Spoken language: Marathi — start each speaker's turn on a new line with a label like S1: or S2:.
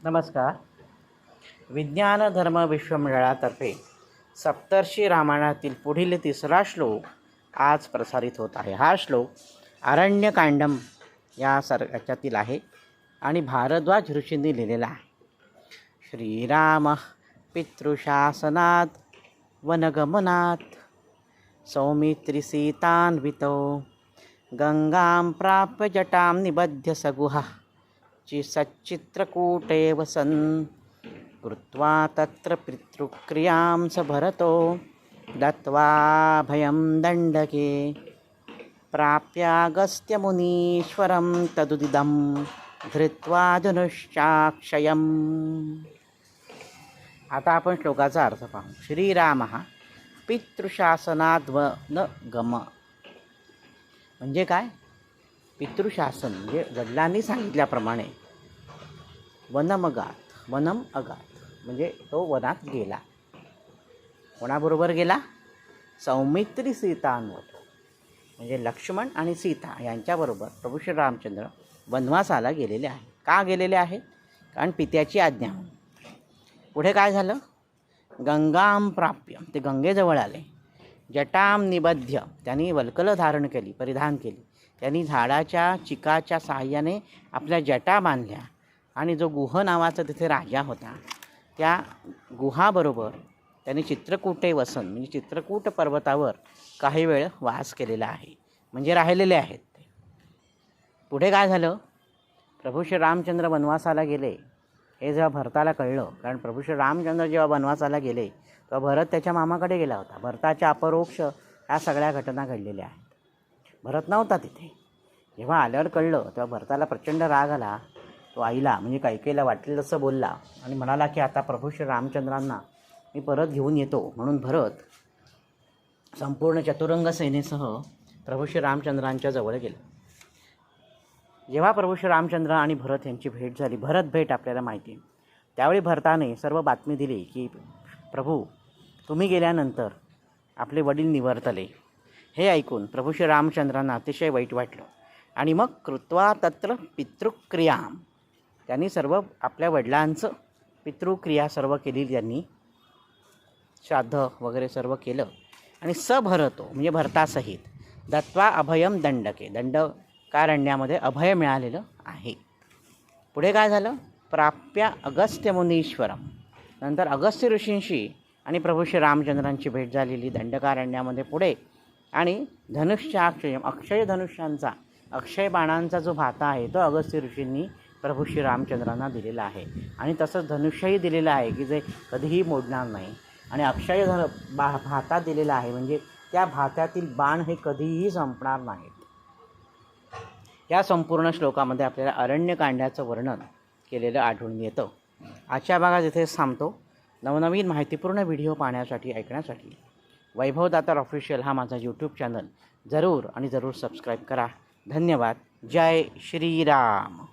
S1: नमस्कार. विज्ञान धर्म विश्वमंडळातर्फे सप्तर्षी रामायणातील पुढील 3रा श्लोक आज प्रसारित होत आहे. हा श्लोक आरण्यकांडम या याच्यातील आहे आणि भारद्वाज ऋषींनी लिहिलेला आहे. श्रीराम पितृशासनात वनगमनात सौमित्रिसीतान्वितो गंगां प्राप्य जटां निबध्य सगुहा सच्चित्रकूटे वसन् कृत्वा तत्र पितृक्रियां स भरतो दत्त्वा भयं दण्डके प्राप्यागस्त्यमुनीश्वरं तदुदिदं धृत्वा धनुश्चाक्षयम्. आता आपण श्लोकाचा अर्थ पाहू. श्रीरामः पितृशासनात वनगम म्हणजे काय? पितृशासन म्हणजे वडिलांनी सांगितल्याप्रमाणे वनम अगात म्हणजे तो वनात गेला. कोणाबरोबर गेला? सौमित्री सीतान्वत म्हणजे लक्ष्मण आणि सीता यांच्याबरोबर प्रभू श्री रामचंद्र वनवासाला गेलेले आहेत. का गेलेले आहेत? कारण पित्याची आज्ञा. पुढे काय झालं? गंगाम प्राप्य ते गंगेजवळ आले. जटाम निबध्य त्यांनी वल्कल धारण केली, परिधान केली. त्यांनी झाडाच्या चिकाच्या साहाय्याने आपल्या जटा बांधल्या आणि जो गुह नावाचा तिथे राजा होता त्या गुहाबरोबर त्यांनी चित्रकूटे वसन म्हणजे चित्रकूट पर्वतावर काही वेळ वास केलेला आहे, म्हणजे राहिलेले आहेत ते. पुढे काय झालं? प्रभू श्री रामचंद्र वनवासाला गेले हे जेव्हा भरताला कळलं, कारण प्रभू श्री रामचंद्र जेव्हा वनवासाला गेले तेव्हा भरत त्याच्या मामाकडे गेला होता. भरताच्या अपरोक्ष ह्या सगळ्या घटना घडलेल्या आहेत. भरत नव्हता तिथे. जेव्हा आल्यावर कळलं तेव्हा भरताला प्रचंड राग आला. तो आईला म्हणजे कैकेयीला वाटलेलं असं बोलला आणि म्हणाला की आता प्रभू श्री रामचंद्रांना मी परत घेऊन येतो. म्हणून भरत संपूर्ण चतुरंग सेनेसह प्रभू श्री रामचंद्रांच्या जवळ गेला. जेव्हा प्रभू श्री रामचंद्र आणि भरत यांची भेट झाली, भरत भेट आपल्याला माहिती आहे, त्यावेळी भरताने सर्व बातमी दिली की प्रभू तुम्ही गेल्यानंतर आपले वडील निवर्तले. हे ऐकून प्रभू श्री रामचंद्रांना अतिशय वाईट वाटलं आणि मग कृत्वा तत्र पितृक्रियां त्यांनी सर्व आपल्या वडिलांचं पितृक्रिया सर्व केली. त्यांनी श्राद्ध वगैरे सर्व केलं आणि भरतो म्हणजे भरतासहित दत्त्वा अभयम दंडके दंडकारण्यामध्ये अभय मिळालेलं आहे. पुढे काय झालं? प्राप्य अगस्त्य मुनीश्वरम नंतर अगस्त्य ऋषींशी आणि प्रभू श्री रामचंद्रांची भेट झालेली दंडकारण्यामध्ये. पुढे आणि धनुष्याक्षयम अक्षय धनुष्यांचा अक्षय बाणांचा जो भाता आहे तो अगस्त्य ऋषींनी प्रभू श्री रामचंद्रांना दिलेला आहे आणि तसंच धनुष्यही दिलेलं आहे की जे कधीही मोडणार नाही. आणि अक्षय भाता दिलेला आहे म्हणजे त्या भात्यातील बाण हे कधीही संपणार नाहीत. या संपूर्ण श्लोकामध्ये आपल्याला अरण्यकांडाचं वर्णन केलेलं आढळून येतं. आजच्या भागात इथेच थांबतो. नवनवीन माहितीपूर्ण व्हिडिओ पाहण्यासाठी ऐकण्यासाठी वैभवदातार ऑफिशियल हा माझा यूट्यूब चॅनल जरूर सबस्क्राईब करा. धन्यवाद. जय श्रीराम.